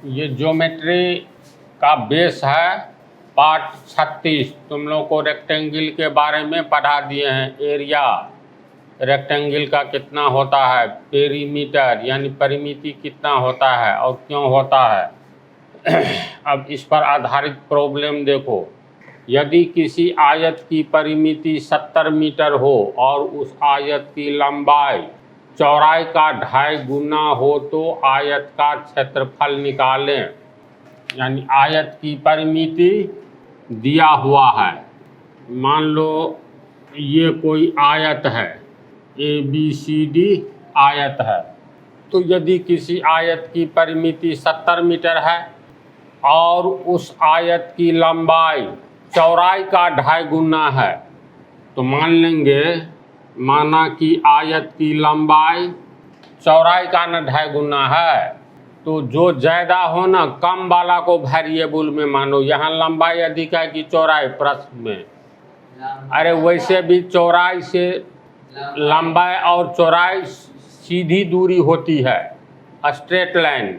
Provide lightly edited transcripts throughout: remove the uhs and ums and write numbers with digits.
ये ज्योमेट्री का बेस है पार्ट 36। तुम लोग को रेक्टेंगल के बारे में पढ़ा दिए हैं। एरिया रेक्टेंगल का कितना होता है, पेरीमीटर यानी परिमिति कितना होता है और क्यों होता है। अब इस पर आधारित प्रॉब्लम देखो। यदि किसी आयत की परिमिति 70 मीटर हो और उस आयत की लंबाई चौड़ाई का 2.5 गुना हो तो आयत का क्षेत्रफल निकालें। यानी आयत की परिमिति दिया हुआ है। मान लो ये कोई आयत है, ABCD आयत है। तो यदि किसी आयत की परिमिति 70 मीटर है और उस आयत की लंबाई चौड़ाई का 2.5 गुना है, तो मान लेंगे, माना कि आयत की लंबाई चौड़ाई का न 2.5 गुना है, तो जो ज़्यादा हो ना कम वाला को वेरिएबल में मानो। यहाँ लंबाई अधिक है कि चौड़ाई प्रश्न में? अरे वैसे भी चौड़ाई से लंबाई और चौड़ाई सीधी दूरी होती है, स्ट्रेट लाइन।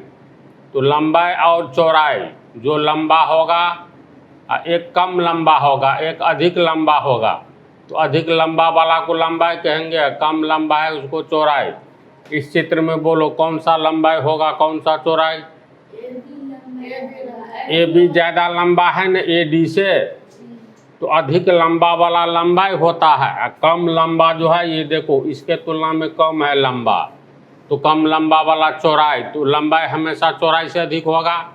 तो लंबाई और चौड़ाई, जो लंबा होगा एक कम लंबा होगा, एक अधिक लंबा होगा, तो अधिक लंबा वाला को लंबाई कहेंगे, कम लंबा है उसको चौड़ाई। इस चित्र में बोलो कौन सा लंबाई होगा, कौन सा चौड़ाई? AB ज़्यादा लंबा है न AD से, तो अधिक लंबा वाला लंबाई होता है। कम लंबा जो है ये देखो इसके तुलना में कम है लंबा, तो कम लंबा वाला चौड़ाई, तो लंबाई हमेशा चौड़ाई से अधिक होगा।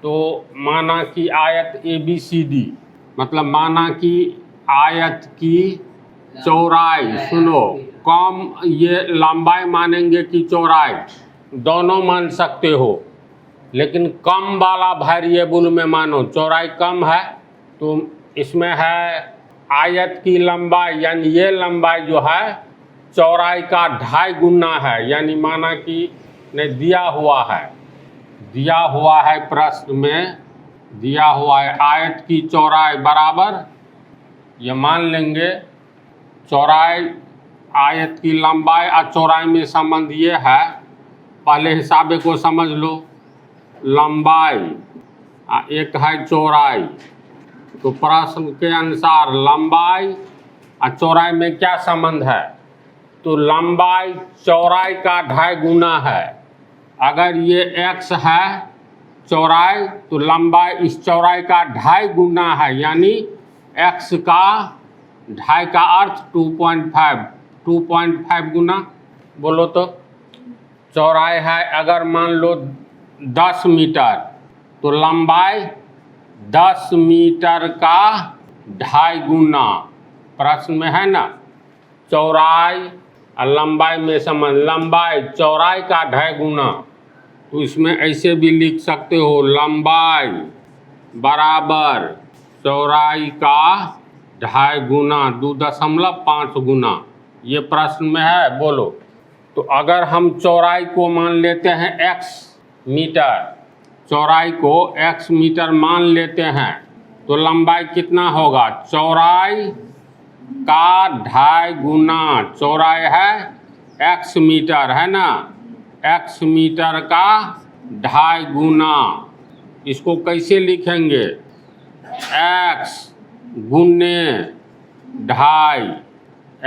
तो माना कि आयत ABCD, मतलब माना कि आयत की चौड़ाई, सुनो, कम ये लंबाई मानेंगे कि चौड़ाई, दोनों मान सकते हो, लेकिन कम वाला वेरिएबल में मानो। चौड़ाई कम है तो इसमें है आयत की लंबाई, यानी ये लंबाई जो है चौड़ाई का 2.5 गुना है। यानी माना कि ने दिया हुआ है प्रश्न में दिया हुआ है आयत की चौड़ाई बराबर, ये मान लेंगे चौड़ाई, आयत की लंबाई और चौड़ाई में संबंध ये है। पहले हिसाबे को समझ लो, लंबाई एक है चौड़ाई, तो प्रश्न के अनुसार लंबाई और चौड़ाई में क्या संबंध है? तो लंबाई चौड़ाई का 2.5 गुना है। अगर ये x है चौड़ाई, तो लंबाई इस चौड़ाई का 2.5 गुना है, यानी x का 2.5 का अर्थ 2.5 गुना। बोलो तो चौड़ाई है अगर मान लो 10 मीटर, तो लंबाई 10 मीटर का 2.5 गुना। प्रश्न में है ना, चौड़ाई और लंबाई में संबंध, लंबाई चौड़ाई का 2.5 गुना। तो इसमें ऐसे भी लिख सकते हो, लंबाई बराबर चौड़ाई का 2.5 गुना, 2.5 गुना। ये प्रश्न में है। बोलो तो अगर हम चौड़ाई को मान लेते हैं x मीटर, चौड़ाई को x मीटर मान लेते हैं, तो लंबाई कितना होगा? चौड़ाई का 2.5 गुना। चौड़ाई है x मीटर, है ना, x मीटर का 2.5 गुना। इसको कैसे लिखेंगे? x गुने 2.5,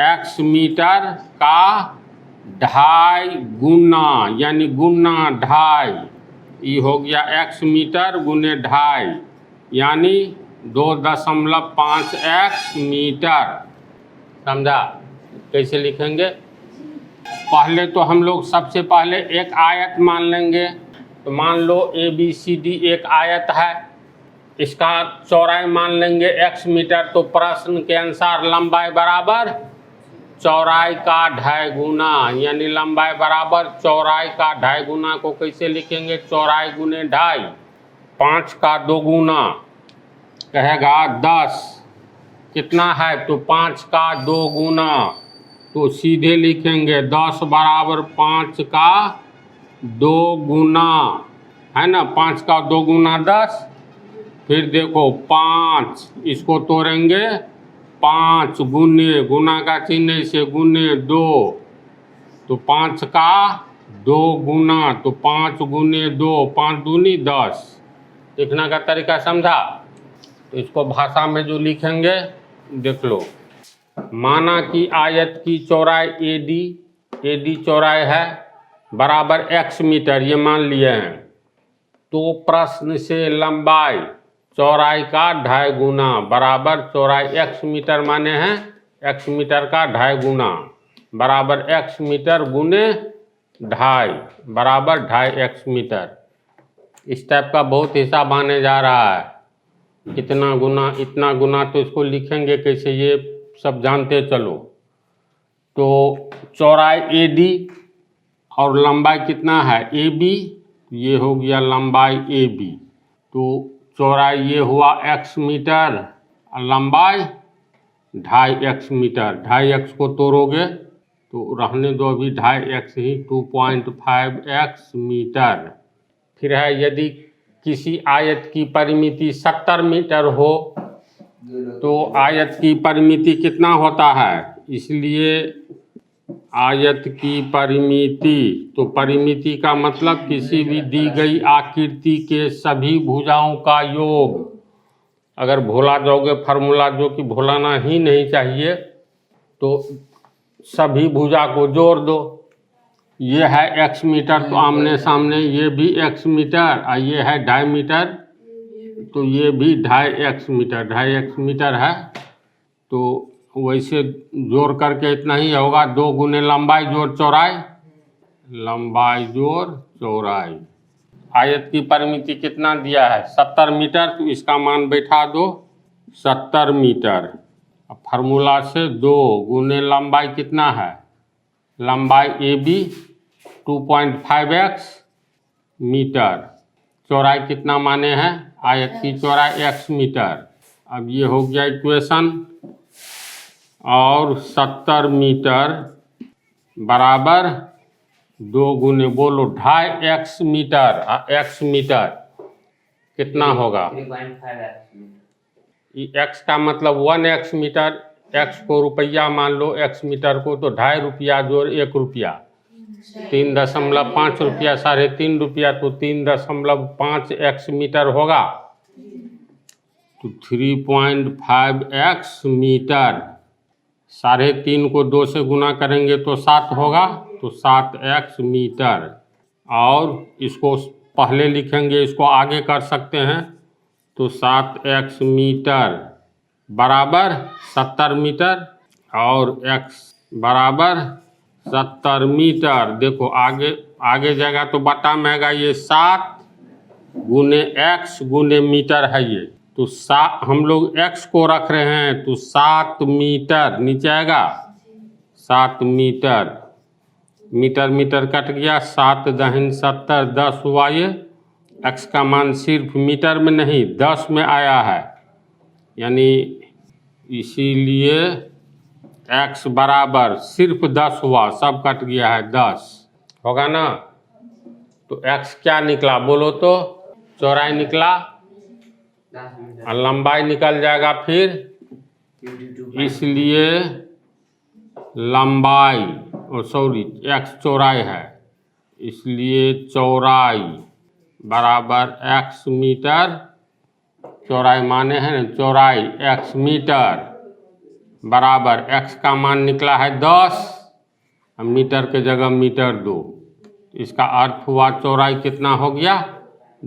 x मीटर का 2.5 गुना, यानी गुना 2.5, ये हो गया x मीटर गुने 2.5, यानी 2.5x मीटर। समझा? कैसे लिखेंगे? पहले तो हम लोग सबसे पहले एक आयत मान लेंगे। तो मान लो ABCD एक आयत है, इसका चौड़ाई मान लेंगे x मीटर। तो प्रश्न के अनुसार लंबाई बराबर चौड़ाई का 2.5 गुना, यानी लंबाई बराबर चौड़ाई का 2.5 गुना को कैसे लिखेंगे? चौड़ाई गुने 2.5, 5 का 2 गुना कहेगा 10, कितना है? तो 5 का 2 गुना, तो सीधे लिखेंगे 10 बराबर 5 का 2 गुना, है ना। 5 का 2 गुना 10। फिर देखो 5, इसको तोड़ेंगे, 5 गुने, गुना का चिन्ह से गुने 2, तो 5 का 2 गुना, तो 5 गुने 2, 5 दूनी 10। लिखने का तरीका समझा? तो इसको भाषा में जो लिखेंगे देख लो। माना कि आयत की चौड़ाई AD चौड़ाई है बराबर x मीटर, ये मान लिए हैं। तो प्रश्न से लंबाई चौड़ाई का 2.5 गुना बराबर चौड़ाई x मीटर माने हैं x मीटर का 2.5 गुना बराबर x मीटर गुने 2.5 बराबर 2.5 x मीटर। इस टाइप का बहुत हिसाब आने जा रहा है। कितना गुना, इतना गुना, तो इसको लिखेंगे कैसे ये सब जानते चलो। तो चौड़ाई AD और लंबाई कितना है AB, ये हो गया लंबाई AB। तो चौड़ाई ये हुआ x मीटर और लंबाई 2.5 मीटर। 2.5 को तोड़ोगे तो रहने दो अभी 2.5 ही, 2.5 मीटर। फिर है यदि किसी आयत की परिमिति 70 मीटर हो तो आयत की परिमिति कितना होता है, इसलिए आयत की परिमिति, तो परिमिति का मतलब किसी भी दी गई आकृति के सभी भुजाओं का योग। अगर भुला जाओगे फार्मूला, जो कि भुलाना ही नहीं चाहिए, तो सभी भुजा को जोड़ दो। ये है x मीटर, तो आमने सामने ये भी x मीटर और ये है 2.5 मीटर, तो ये भी 2.5 मीटर, 2.5 मीटर है। तो वैसे जोड़ करके इतना ही होगा। 2 गुने लंबाई जोड़ चौड़ाई, लंबाई जोड़ चौड़ाई। आयत की परिमिति कितना दिया है 70 मीटर, तो इसका मान बैठा दो 70 मीटर। फार्मूला से 2 गुने लंबाई कितना है, लंबाई AB 2.5x मीटर, चौड़ाई कितना माने हैं, आयत की चौड़ाई x मीटर। अब ये हो गया इक्वेशन। और 70 मीटर बराबर 2 गुने, बोलो 2.5 मीटर, x मीटर कितना होगा, x का मतलब 1x मीटर, x को रुपया मान लो, x मीटर को, तो 2.5 रुपया जोड़ 1 रुपया, 3.5 रुपया, 3.5 रुपया, तो 3.5x मीटर होगा। तो 3.5x मीटर, 3.5 को 2 से गुना करेंगे तो 7 होगा, तो 7x मीटर। और इसको पहले लिखेंगे, इसको आगे कर सकते हैं, तो 7x मीटर बराबर 70 मीटर और x बराबर 70 मीटर। देखो आगे जाएगा तो बटा में आएगा, ये 7 गुने x गुने मीटर है ये, तो हम लोग x को रख रहे हैं, तो 7 मीटर नीचे आएगा 7 मीटर, मीटर मीटर कट गया, 7 दहिन 70, 10 हुआ ये। x का मान सिर्फ मीटर में नहीं 10 में आया है, यानी इसीलिए x बराबर सिर्फ 10 हुआ, सब कट गया है 10 होगा ना। तो x क्या निकला बोलो तो, चौड़ाई निकला और लंबाई निकल जाएगा फिर, इसलिए लंबाई x चौड़ाई है, इसलिए चौड़ाई बराबर x मीटर, चौड़ाई माने हैं ना चौड़ाई x मीटर बराबर x का मान निकला है 10, मीटर के जगह मीटर 2, इसका अर्थ हुआ चौड़ाई कितना हो गया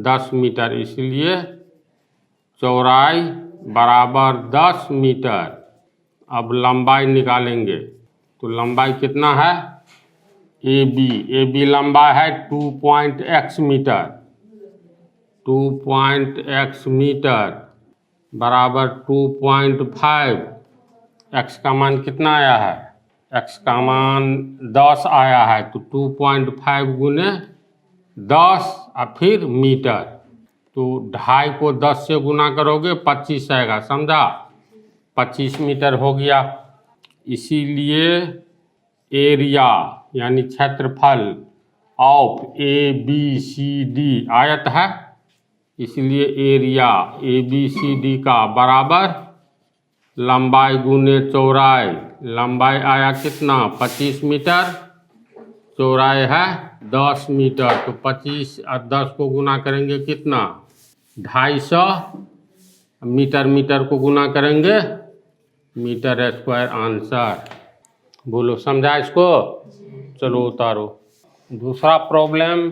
10 मीटर, इसलिए चौड़ाई बराबर 10 मीटर। अब लंबाई निकालेंगे, तो लंबाई कितना है AB लंबाई है 2.x मीटर, 2.x मीटर बराबर 2.5, x का मान कितना आया है, x का मान 10 आया है, तो 2.5 गुने 10 और फिर मीटर, तो 2.5 को 10 से गुना करोगे 25 आएगा, समझा, 25 मीटर हो गया। इसीलिए एरिया यानी क्षेत्रफल ऑफ ABCD आयत है, इसलिए एरिया ABCD का बराबर लंबाई गुने चौड़ाई, लंबाई आया कितना 25 मीटर, चौड़ाई है 10 मीटर, तो 25 और 10 को गुना करेंगे कितना? 250 मीटर, मीटर को गुना करेंगे मीटर स्क्वायर आंसर। बोलो समझा इसको? चलो उतारो। दूसरा प्रॉब्लम,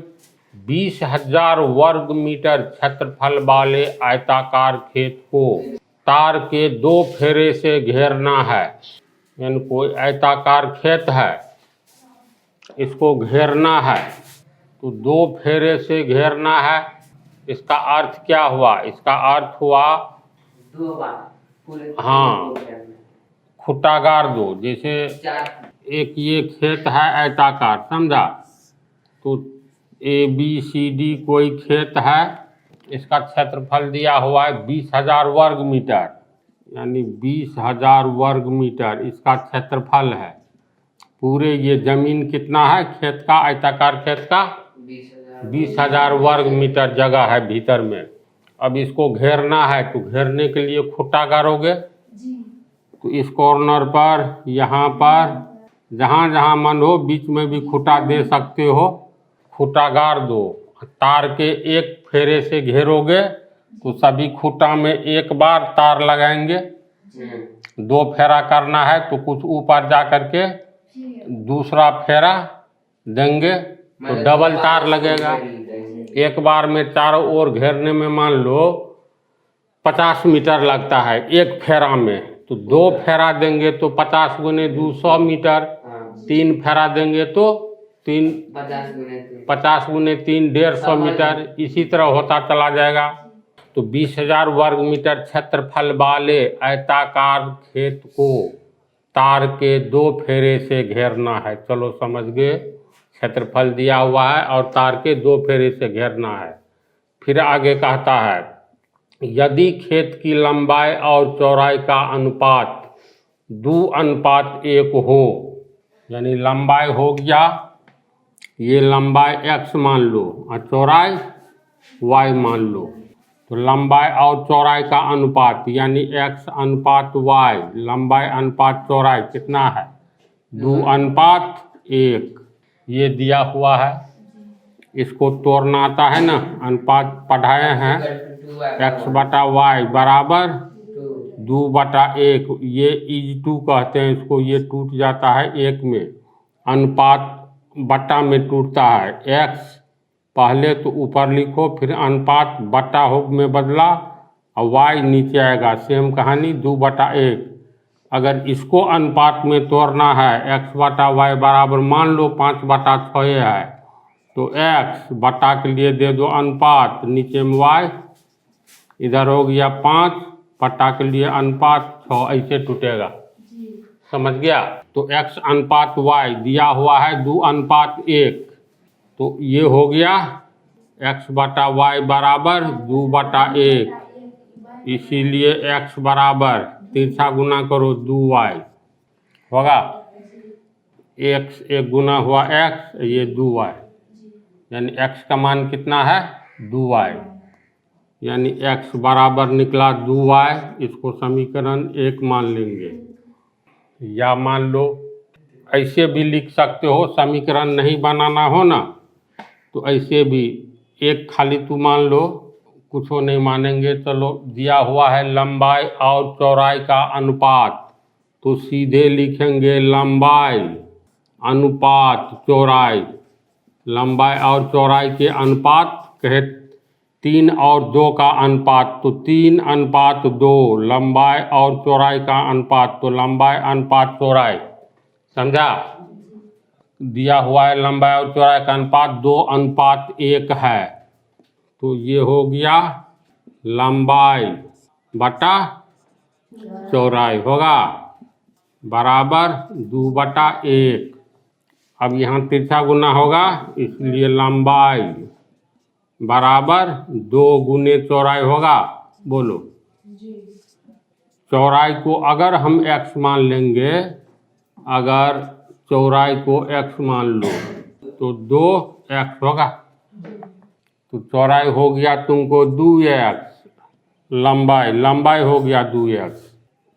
20,000 वर्ग मीटर क्षेत्रफल वाले आयताकार खेत को तार के 2 फेरे से घेरना है। यानी कोई आयताकार खेत है, इसको घेरना है, तो 2 फेरे से घेरना है। इसका अर्थ क्या हुआ? इसका अर्थ हुआ 2 बार पूरे, हाँ, खुट्टागार 2। जैसे एक ये खेत है आयताकार, समझा? तो ABCD कोई खेत है, इसका क्षेत्रफल दिया हुआ है 20,000 वर्ग मीटर, यानी 20,000 वर्ग मीटर इसका क्षेत्रफल है। पूरे ये जमीन कितना है खेत का, आयताकार खेत का? 20,000 वर्ग मीटर जगह है भीतर में। अब इसको घेरना है, तो घेरने के लिए खुट्टा गाड़ोगे। तो इस कॉर्नर पर, यहाँ पर, जहाँ जहाँ मन हो बीच में भी खुट्टा दे सकते हो, खुट्टा गाड़ दो। तार के 1 फेरे से घेरोगे तो सभी खुट्टा में 1 बार तार लगाएंगे। 2 फेरा करना है तो कुछ ऊपर जा करके दूसरा फेरा देंगे तो डबल तार लगेगा। 1 बार में चारों ओर घेरने में मान लो 50 मीटर लगता है 1 फेरा में, तो 2 फेरा देंगे तो 50 गुने 2 100 मीटर, 3 फेरा देंगे तो 50 गुने 3 150 मीटर, इसी तरह होता चला जाएगा। तो 20,000 वर्ग मीटर क्षेत्रफल वाले आयताकार खेत को तार के 2 फेरे से घेरना है। चलो समझ गए, क्षेत्रफल दिया हुआ है और तार के 2 फेरे से घेरना है। फिर आगे कहता है, यदि खेत की लंबाई और चौड़ाई का अनुपात 2:1 हो, यानी लंबाई हो गया, ये लंबाई x मान लो और चौड़ाई y मान लो, तो लंबाई और चौड़ाई का अनुपात यानी x अनुपात y, लंबाई अनुपात चौड़ाई कितना है? 2:1। ये दिया हुआ है, इसको तोड़ना आता है ना, अनुपात पढ़ाए हैं। x/y बराबर 2/1, ये इज 2 कहते हैं इसको, ये टूट जाता है 1 में, अनुपात बट्टा में टूटता है। x पहले तो ऊपर लिखो, फिर अनुपात बट्टा हो में बदला और y नीचे आएगा, सेम कहानी 2/1। अगर इसको अनुपात में तोड़ना है, x/y बराबर मान लो 5/6 है, तो x बट्टा के लिए दे दो अनुपात, नीचे में y, इधर हो गया 5, बट्टा के लिए अनुपात 6, ऐसे टूटेगा। समझ गया? तो x अनुपात y दिया हुआ है 2:1, तो ये हो गया x/y बराबर 2/1, इसीलिए x बराबर, तिरछा गुना करो 2y होगा, x 1 गुना हुआ x, ये 2y, यानी x का मान कितना है? 2y, यानी x बराबर निकला 2y। इसको समीकरण 1 मान लेंगे, या मान लो ऐसे भी लिख सकते हो, समीकरण नहीं बनाना हो ना तो ऐसे भी 1 खाली तू मान लो, कुछ नहीं मानेंगे। चलो दिया हुआ है लंबाई और चौड़ाई का अनुपात, तो सीधे लिखेंगे लंबाई अनुपात चौड़ाई। लंबाई और चौड़ाई के अनुपात कहे 3 और 2 का अनुपात, तो 3:2, लंबाई और चौड़ाई का अनुपात, तो लंबाई अनुपात चौड़ाई। समझा? दिया हुआ है लंबाई और चौड़ाई का अनुपात 2:1 है, तो ये हो गया लंबाई बटा चौड़ाई होगा बराबर 2/1। अब यहाँ तिरछा गुना होगा, इसलिए लंबाई बराबर 2 गुने चौड़ाई होगा। बोलो, चौड़ाई को अगर हम x मान लेंगे, अगर चौड़ाई को x मान लो तो 2x होगा, तो चौड़ाई हो गया तुमको 2x, लंबाई हो गया 2x,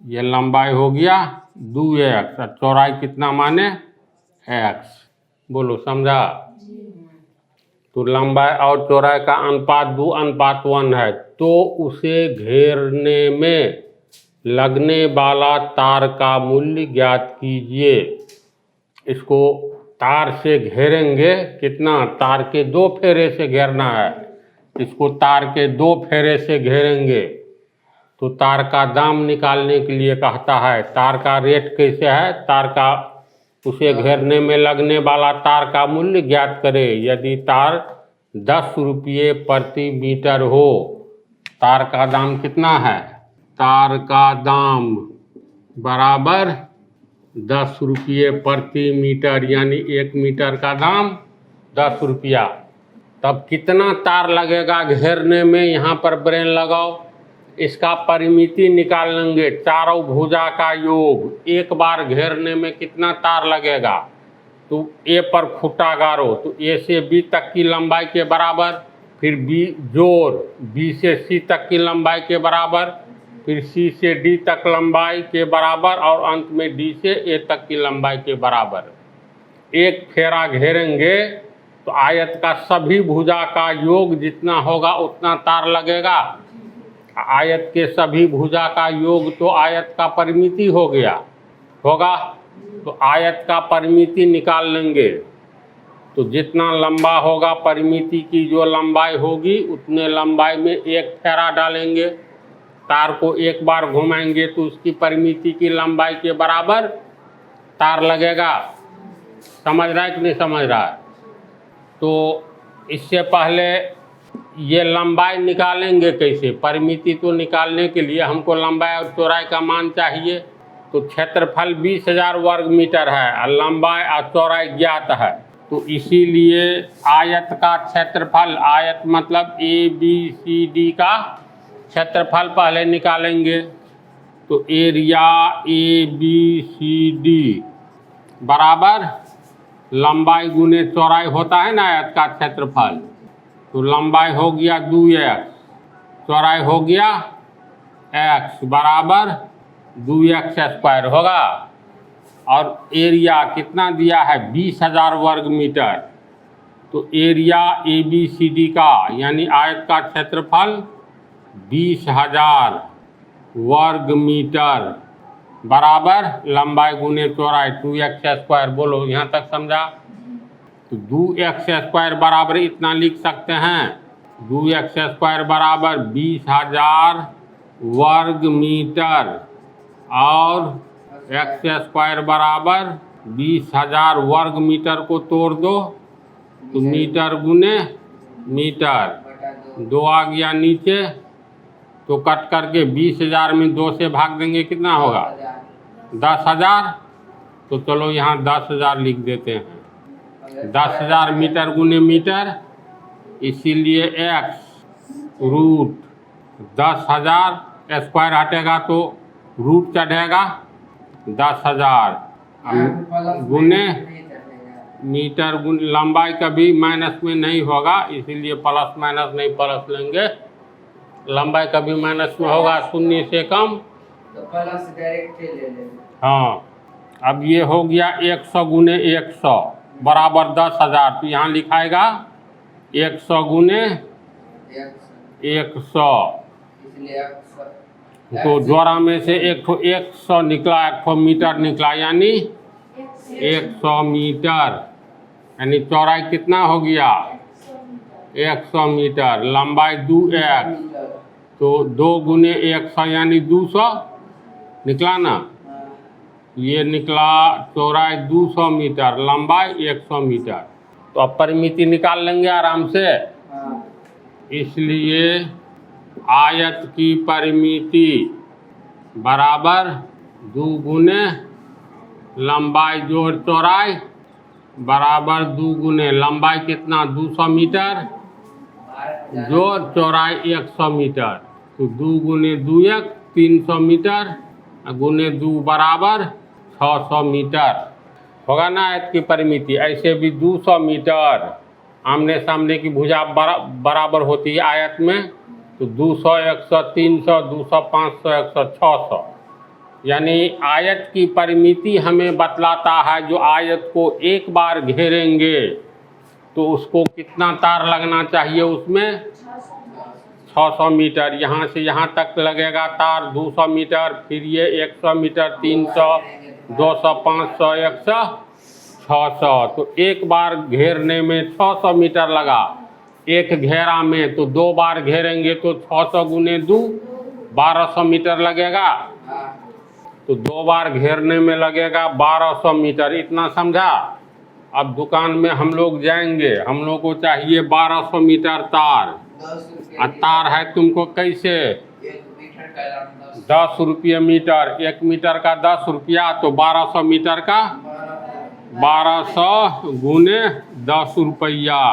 ये लंबाई हो गया 2x और चौड़ाई कितना माने x। बोलो समझा? तो लंबाई और चौड़ाई का अनुपात 2:1 है, तो उसे घेरने में लगने वाला तार का मूल्य ज्ञात कीजिए। इसको तार से घेरेंगे, कितना, तार के 2 फेरे से घेरना है। इसको तार के 2 फेरे से घेरेंगे तो तार का दाम निकालने के लिए कहता है। तार का रेट कैसे है, तार का, उसे घेरने में लगने वाला तार का मूल्य ज्ञात करें। यदि तार 10 रुपये प्रति मीटर हो, तार का दाम कितना है, तार का दाम बराबर 10 रुपये प्रति मीटर, यानी 1 मीटर का दाम 10 रुपया। तब कितना तार लगेगा घेरने में, यहाँ पर ब्रेन लगाओ। इसका परिमिति निकाल लेंगे, चारों भुजा का योग। एक बार घेरने में कितना तार लगेगा, तो ए पर खुट्टा गाड़ो तो ए से बी तक की लंबाई के बराबर, फिर बी जोड़ बी से सी तक की लंबाई के बराबर, फिर सी से डी तक लंबाई के बराबर, और अंत में डी से ए तक की लंबाई के बराबर। एक फेरा घेरेंगे तो आयत का सभी भुजा का योग जितना होगा उतना तार लगेगा। आयत के सभी भुजा का योग तो आयत का परिमिति हो गया होगा, तो आयत का परिमिति निकाल लेंगे। तो जितना लंबा होगा, परिमिति की जो लंबाई होगी, उतने लंबाई में एक फेरा डालेंगे। तार को एक बार घुमाएंगे तो उसकी परिमिति की लंबाई के बराबर तार लगेगा। समझ रहा है कि नहीं समझ रहा है? तो इससे पहले ये लंबाई निकालेंगे कैसे, परिमिति तो निकालने के लिए हमको लंबाई और चौड़ाई का मान चाहिए। तो क्षेत्रफल 20,000 वर्ग मीटर है और लंबाई और चौड़ाई ज्ञात है, तो इसीलिए आयत का क्षेत्रफल, आयत मतलब ABCD का क्षेत्रफल पहले निकालेंगे। तो एरिया ABCD बराबर लंबाई गुने चौड़ाई होता है ना आयत का क्षेत्रफल। तो लंबाई हो गया 2x, चौड़ाई हो गया x, बराबर 2x² होगा। और एरिया कितना दिया है, 20,000 वर्ग मीटर। तो एरिया ABCD का यानी आयत का क्षेत्रफल 20,000 वर्ग मीटर बराबर लंबाई गुने चौड़ाई 2x²। बोलो यहाँ तक समझा? तो 2x² बराबर इतना लिख सकते हैं, 2x² बराबर 20,000 वर्ग मीटर, और x² बराबर 20,000 वर्ग मीटर को तोड़ दो तो मीटर गुने मीटर, 2 आ गया नीचे, तो कट करके 20,000 में 2 से भाग देंगे, कितना होगा 10,000। तो चलो यहाँ 10,000 लिख देते हैं। 10,000 मीटर गुने मीटर, इसीलिए x रूट 10,000, स्क्वायर हटेगा तो रूट चढ़ेगा, 10,000 गुने मीटर गुने लंबाई कभी माइनस में नहीं होगा, इसीलिए प्लस माइनस नहीं प्लस लेंगे। लंबाई कभी माइनस में होगा, 0 से कम तो प्लस डायरेक्ट ले लेंगे। हाँ, अब ये हो गया 100 गुने 100 बराबर 10,000। तो यहाँ लिखाएगा 100 गुने 100, इसलिए 100 तो जोड़ा में से 100 निकला, 100 मीटर निकला, यानी 100 मीटर, यानी चौड़ाई कितना हो गया 100 मीटर, लंबाई 2x, तो 2 गुने 100 यानी 200 निकला ना। ये निकला चौड़ाई 200 मीटर, लंबाई 100 मीटर। तो अब परिमिति निकाल लेंगे आराम से। इसलिए आयत की परिमिति बराबर 2 गुने लंबाई जोड़ चौड़ाई बराबर 2 गुने लंबाई कितना 200 मीटर जोड़ चौड़ाई 100 मीटर। तो 2 गुने 2 300 मीटर गुने 2 बराबर 600 मीटर होगा ना आयत की परिमिति। ऐसे भी 200 मीटर आमने सामने की भुजा बराबर होती है आयत में, तो 200 100 300 200 500 100 600, यानी आयत की परिमिति हमें बतलाता है जो आयत को एक बार घेरेंगे तो उसको कितना तार लगना चाहिए उसमें? 600 मीटर। यहाँ से यहाँ तक लगेगा तार 200 मीटर, फिर ये 100 मीटर, 300, 200, 500, 100, 600। तो एक बार घेरने में 600 मीटर लगा एक घेरा में, तो 2 बार घेरेंगे तो 600 गुने 2 1200 मीटर लगेगा। हाँ। तो 2 बार घेरने में लगेगा 1200 मीटर। इतना समझा? अब दुकान में हम लोग जाएंगे, हम लोग को चाहिए 1200 मीटर तार। 10 रुपये और तार है तुमको कैसे? 1 मीटर का दाम 10 रुपये मीटर। 1 मीटर का 10 रुपया, तो 1200 मीटर का 1200 गुने 10 रुपया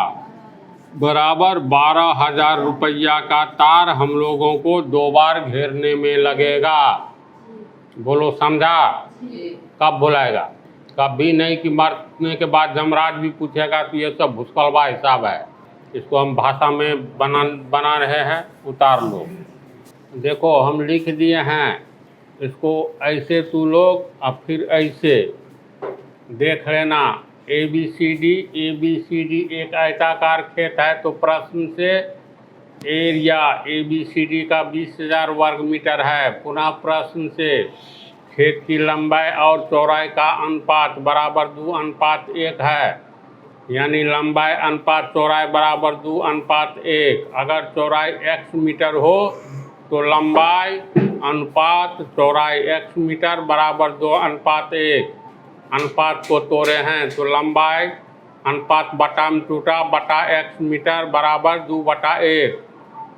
बराबर 12,000 रुपया का तार हम लोगों को 2 बार घेरने में लगेगा। बोलो समझा? कब बुलाएगा? कभी नहीं कि मरने के बाद जमराज भी पूछेगा तो ये सब भुसकलवा हिसाब है। इसको हम भाषा में बना रहे हैं, उतार लो। देखो हम लिख दिए हैं, इसको ऐसे तू लोग और फिर ऐसे देख लेना। ABCD एक आयताकार खेत है, तो प्रश्न से एरिया ABCD का 20,000 वर्ग मीटर है। पुनः प्रश्न से खेत की लंबाई और चौड़ाई का अनुपात बराबर 2:1 है, यानी लंबाई अनुपात चौड़ाई बराबर 2:1। अगर चौड़ाई x मीटर हो तो लंबाई अनुपात चौड़ाई x मीटर बराबर 2:1। अनुपात को तोड़े हैं तो लंबाई अनुपात बटा में टूटा बटा x मीटर बराबर 2/1,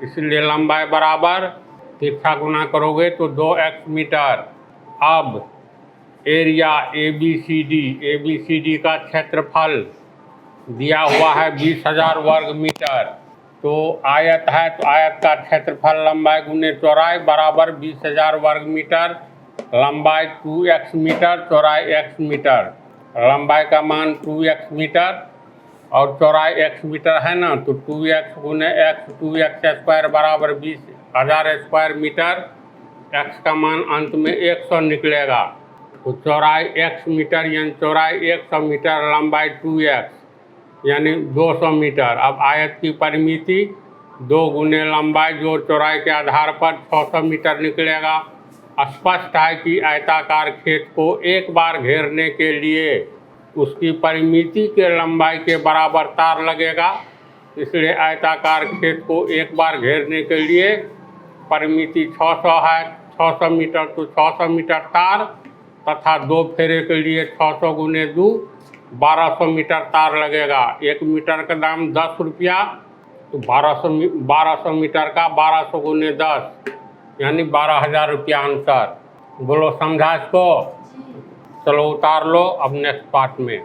इसलिए लंबाई बराबर तिरछा गुना करोगे तो 2x मीटर। अब एरिया ABCD का क्षेत्रफल दिया हुआ है 20,000 वर्ग मीटर। तो आयत है, तो आयत का क्षेत्रफल लंबाई गुने चौड़ाई बराबर 20,000 वर्ग मीटर। लंबाई 2x मीटर, चौड़ाई x मीटर। लंबाई का मान 2x मीटर और चौड़ाई x मीटर है ना, तो 2x गुने x 2x स्क्वायर बराबर 20,000 स्क्वायर मीटर। x का मान अंत में 100 निकलेगा। तो चौड़ाई x मीटर यानी चौड़ाई 100 मीटर, लंबाई 2x यानी 200 मीटर। अब आयत की परिमिति 2 गुने लंबाई जोड़ चौड़ाई के आधार पर 600 मीटर निकलेगा। स्पष्ट है कि आयताकार खेत को एक बार घेरने के लिए उसकी परिमिति के लंबाई के बराबर तार लगेगा, इसलिए आयताकार खेत को एक बार घेरने के लिए परिमिति 600 है। 600 मीटर तो 600 मीटर तार तथा 2 फेरे के लिए 600 गुने 2 1200 मीटर तार लगेगा। 1 मीटर का दाम 10 रुपया, तो 1200 मीटर का 1200 गुने 10 यानी 12,000 रुपया आंसर। बोलो समझा इसको? चलो उतार लो अब नेक्स्ट पार्ट में।